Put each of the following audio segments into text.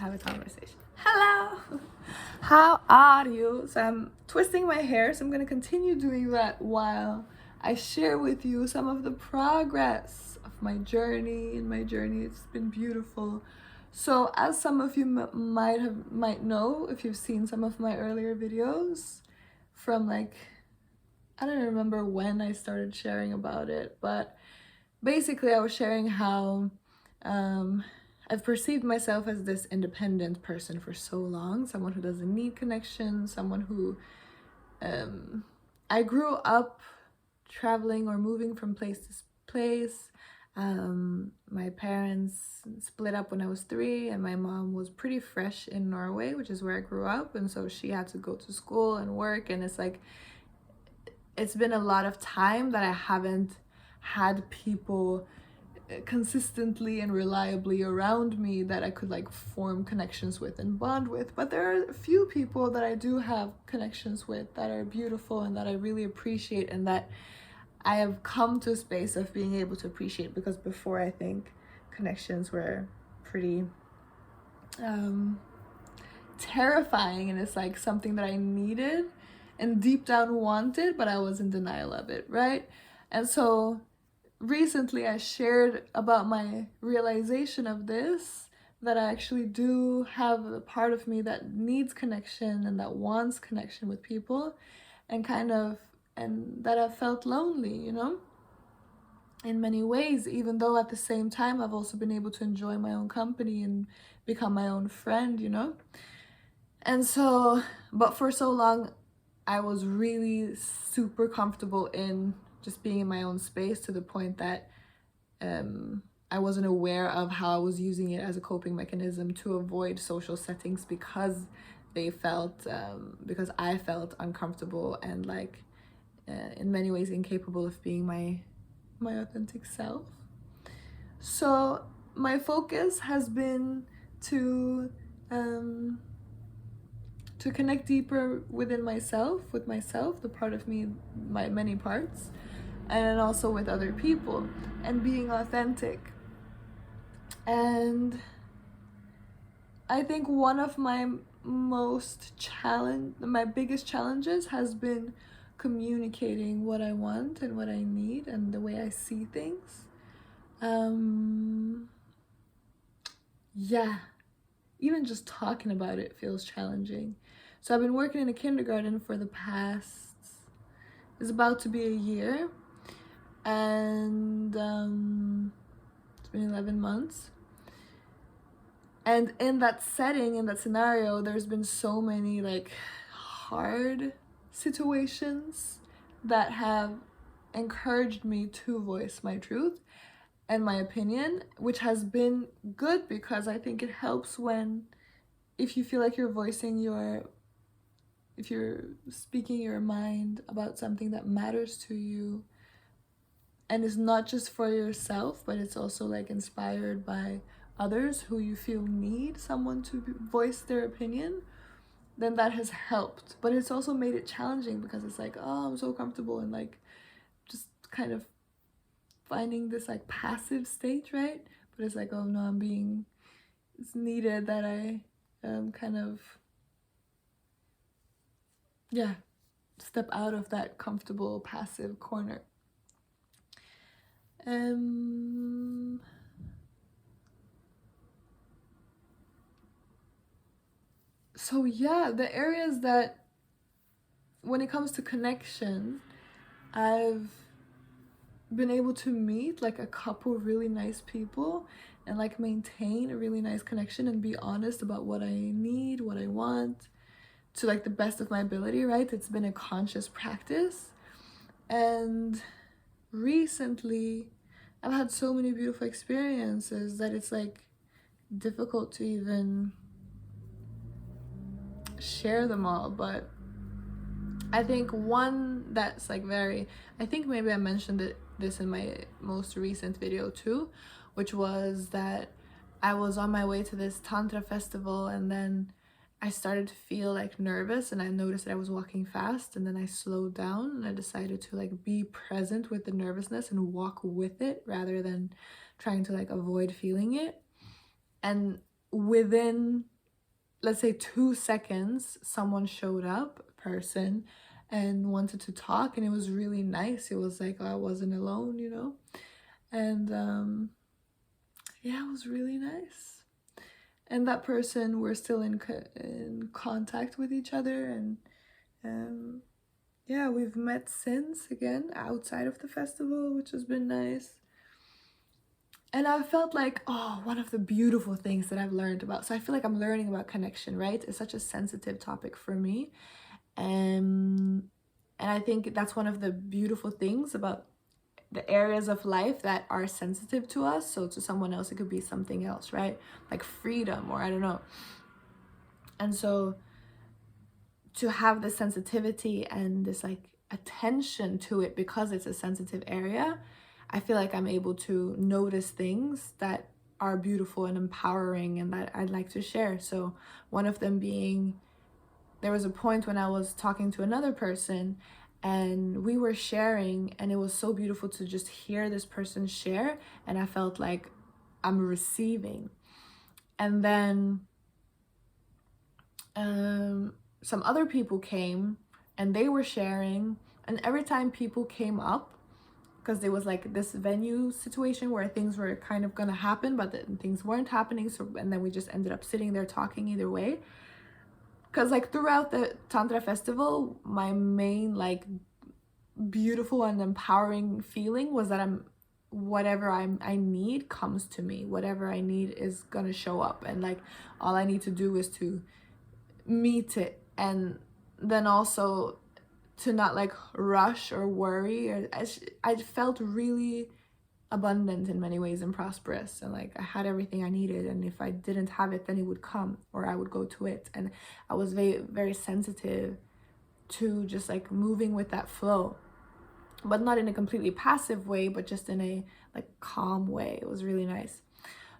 have a conversation. Hello! How are you? So I'm twisting my hair, so I'm gonna continue doing that while I share with you some of the progress of my journey. In my journey, it's been beautiful. So as some of you might know, if you've seen some of my earlier videos from like, I don't remember when I started sharing about it, but basically I was sharing how I've perceived myself as this independent person for so long, someone who doesn't need connection, someone who I grew up traveling or moving from place to place. My parents split up when I was 3, and my mom was pretty fresh in Norway, which is where I grew up, and so she had to go to school and work, and it's like it's been a lot of time that I haven't had people consistently and reliably around me that I could like form connections with and bond with. But there are a few people that I do have connections with that are beautiful and that I really appreciate, and that I have come to a space of being able to appreciate, because before I think connections were pretty terrifying, and it's like something that I needed and deep down wanted, but I was in denial of it, right? And so recently I shared about my realization of this, that I actually do have a part of me that needs connection and that wants connection with people, and that I felt lonely, you know, in many ways, even though at the same time I've also been able to enjoy my own company and become my own friend, you know. And so, but for so long I was really super comfortable in just being in my own space, to the point that I wasn't aware of how I was using it as a coping mechanism to avoid social settings, because because I felt uncomfortable and like in many ways incapable of being my authentic self. So my focus has been to connect deeper within myself, with myself, the part of me, my many parts, and also with other people, and being authentic. And I think one of my biggest challenges has been communicating what I want and what I need and the way I see things. Yeah, even just talking about it feels challenging. So I've been working in a kindergarten for the past, it's about to be a year, and it's been 11 months. And in that setting, in that scenario, there's been so many like hard situations that have encouraged me to voice my truth and my opinion, which has been good, because I think it helps if you feel like if you're speaking your mind about something that matters to you, and it's not just for yourself, but it's also like inspired by others who you feel need someone to voice their opinion, then that has helped. But it's also made it challenging, because it's like, oh, I'm so comfortable and like just kind of finding this like passive state, right? But it's like, oh no, it's needed that I kind of, yeah, step out of that comfortable passive corner. So yeah, the areas that, when it comes to connection, I've been able to meet like a couple really nice people and like maintain a really nice connection and be honest about what I need, what I want, to like the best of my ability, right? It's been a conscious practice. And recently I've had so many beautiful experiences that it's like difficult to even share them all. But I think one that's like I think maybe I mentioned this in my most recent video too, which was that I was on my way to this Tantra festival, and then I started to feel like nervous, and I noticed that I was walking fast, and then I slowed down and I decided to like be present with the nervousness and walk with it rather than trying to like avoid feeling it. And within let's say 2 seconds, someone showed up, a person, and wanted to talk, and it was really nice. It was like I wasn't alone, you know? And yeah, it was really nice. And that person, we're still in contact with each other, and yeah, we've met since, again, outside of the festival, which has been nice. And I felt like, oh, one of the beautiful things that I've learned about, so I feel like I'm learning about connection, right? It's such a sensitive topic for me. And I think that's one of the beautiful things about the areas of life that are sensitive to us. So to someone else, it could be something else, right? Like freedom, or I don't know. And so to have this sensitivity and this like attention to it because it's a sensitive area, I feel like I'm able to notice things that are beautiful and empowering and that I'd like to share. So one of them being, there was a point when I was talking to another person and we were sharing, and it was so beautiful to just hear this person share, and I felt like I'm receiving. And then some other people came and they were sharing, and every time people came up, because there was like this venue situation where things were kind of gonna happen, but then things weren't happening, so and then we just ended up sitting there talking either way. Because like throughout the Tantra festival, my main like beautiful and empowering feeling was that whatever I need comes to me. Whatever I need is gonna show up, and like all I need to do is to meet it. And then also to not like rush or worry, or I felt really abundant in many ways and prosperous, and like I had everything I needed, and if I didn't have it, then it would come or I would go to it. And I was very, very sensitive to just like moving with that flow, but not in a completely passive way, but just in a like calm way. It was really nice.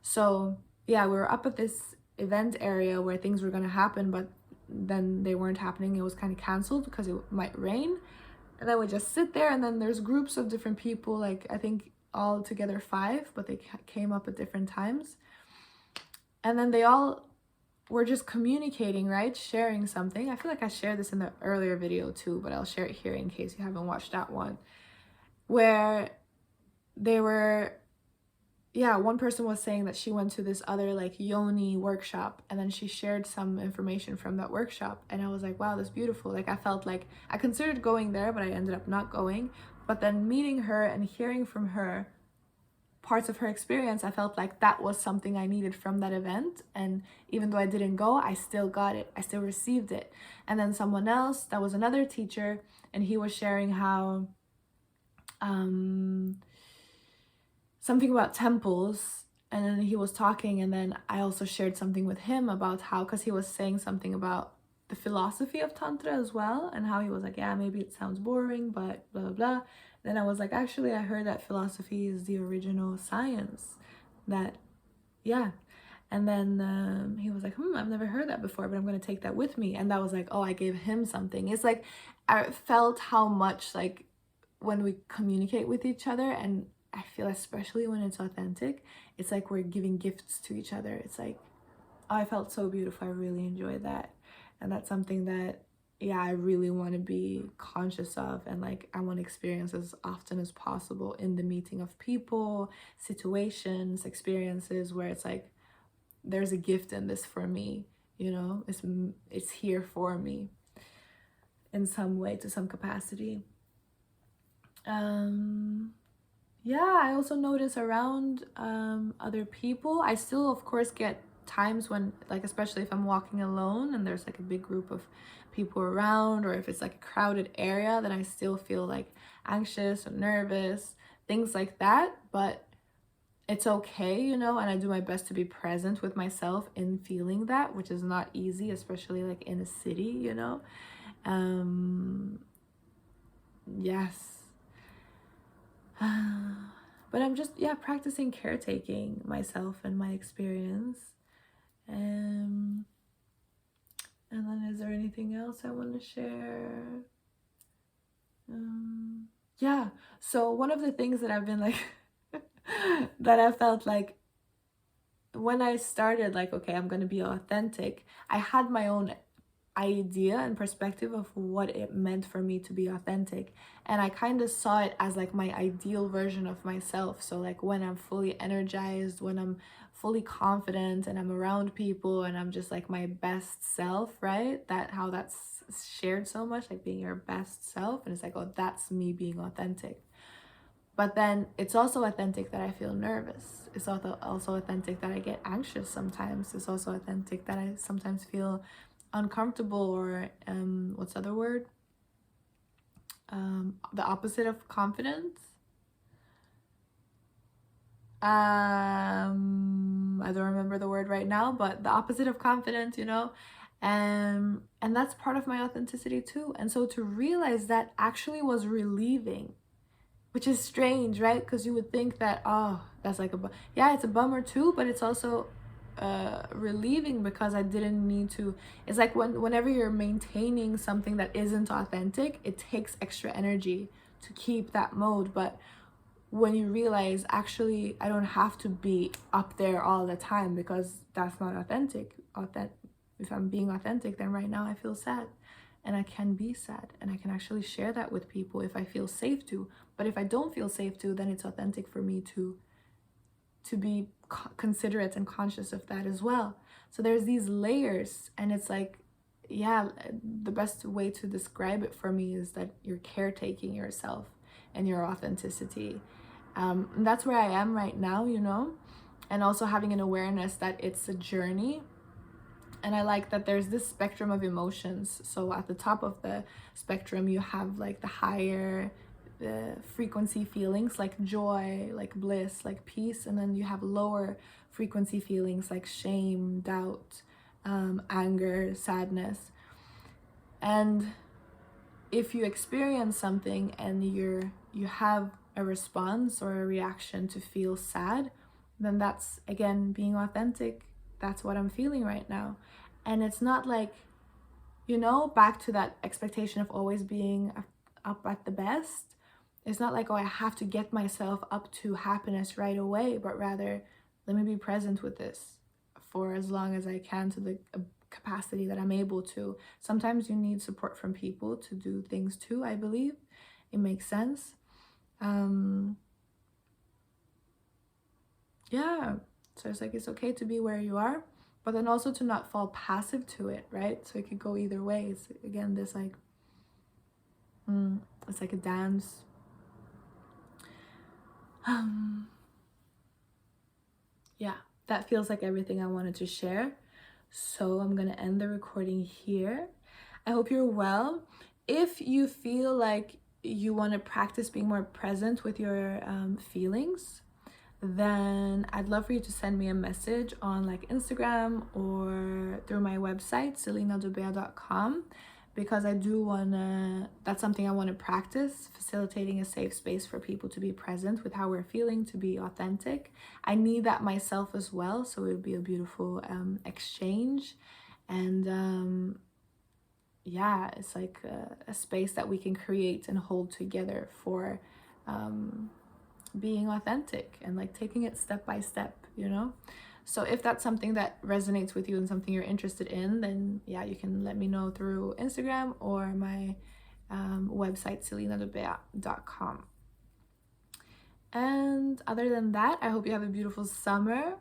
So yeah, we were up at this event area where things were going to happen, but then they weren't happening. It was kind of canceled because it might rain. And then we just sit there, and then there's groups of different people, like I think all together 5, but they came up at different times. And then they all were just communicating, right? Sharing something. I feel like I shared this in the earlier video too, but I'll share it here in case you haven't watched that one. Where they were, yeah, one person was saying that she went to this other like yoni workshop, and then she shared some information from that workshop, and I was like, wow, that's beautiful. Like I felt like I considered going there, but I ended up not going. But then meeting her and hearing from her parts of her experience, I felt like that was something I needed from that event. And even though I didn't go, I still got it, I still received it. And then someone else that was another teacher, and he was sharing how something about temples, and then he was talking, and then I also shared something with him about how, because he was saying something about the philosophy of Tantra as well, and how he was like, yeah, maybe it sounds boring, but blah blah blah. Then I was like, actually, I heard that philosophy is the original science. That, yeah. And then he was like, I've never heard that before, but I'm going to take that with me. And that was like, oh, I gave him something. It's like I felt how much like when we communicate with each other, and I feel especially when it's authentic, it's like we're giving gifts to each other. It's like, oh, I felt so beautiful. I really enjoyed that. And that's something that, yeah, I really want to be conscious of, and like I want to experience as often as possible in the meeting of people, situations, experiences where it's like there's a gift in this for me, you know, it's here for me in some way, to some capacity. Yeah, I also notice around other people, I still of course get times when, like, especially if I'm walking alone and there's like a big group of people around, or if it's like a crowded area, then I still feel like anxious or nervous, things like that. But it's okay, you know, and I do my best to be present with myself in feeling that, which is not easy, especially like in a city, you know. Yes. But I'm just, yeah, practicing caretaking myself and my experience. And then is there anything else I want to share? Yeah, so one of the things that I've been like that I felt like when I started, like, okay, I'm gonna be authentic, I had my own idea and perspective of what it meant for me to be authentic, and I kind of saw it as like my ideal version of myself. So like when I'm fully energized, when I'm fully confident and I'm around people and I'm just like my best self, right? That how that's shared so much, like being your best self, and it's like, oh, that's me being authentic. But then it's also authentic that I feel nervous. It's also authentic that I get anxious sometimes. It's also authentic that I sometimes feel uncomfortable, or what's the other word? The opposite of confidence. I don't remember the word right now, but the opposite of confidence, you know? And that's part of my authenticity too. And so to realize that actually was relieving, which is strange, right? Because you would think that, oh, that's like yeah, it's a bummer too, but it's also relieving because I didn't need to. It's like whenever you're maintaining something that isn't authentic, it takes extra energy to keep that mode. But when you realize, actually, I don't have to be up there all the time because that's not authentic. If I'm being authentic, then right now I feel sad, and I can be sad, and I can actually share that with people if I feel safe to. But if I don't feel safe to, then it's authentic for me to be considerate and conscious of that as well. So there's these layers, and it's like, yeah, the best way to describe it for me is that you're caretaking yourself and your authenticity. And that's where I am right now, you know, and also having an awareness that it's a journey. And I like that there's this spectrum of emotions. So at the top of the spectrum, you have like the higher frequency feelings like joy, like bliss, like peace. And then you have lower frequency feelings like shame, doubt, anger, sadness. And if you experience something and you have a response or a reaction to feel sad, then that's again being authentic. That's what I'm feeling right now. And it's not like, you know, back to that expectation of always being up at the best. It's not like, oh, I have to get myself up to happiness right away, but rather, let me be present with this for as long as I can, to the capacity that I'm able to. Sometimes you need support from people to do things too, I believe. It makes sense. Yeah. So it's like, it's okay to be where you are, but then also to not fall passive to it, right? So it could go either way. It's again this like, it's like a dance. Yeah, that feels like everything I wanted to share. So I'm gonna end the recording here. I hope you're well. If you feel like you want to practice being more present with your feelings, then I'd love for you to send me a message on like Instagram or through my website, celinadebea.com, because I do wanna, that's something I want to practice, facilitating a safe space for people to be present with how we're feeling, to be authentic. I need that myself as well, so it would be a beautiful exchange. And yeah, it's like a space that we can create and hold together for being authentic and like taking it step by step, you know? So if that's something that resonates with you and something you're interested in, then yeah, you can let me know through Instagram or my website, celinadebea.com. And other than that, I hope you have a beautiful summer,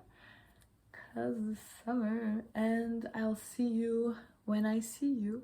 because the summer, and I'll see you when I see you.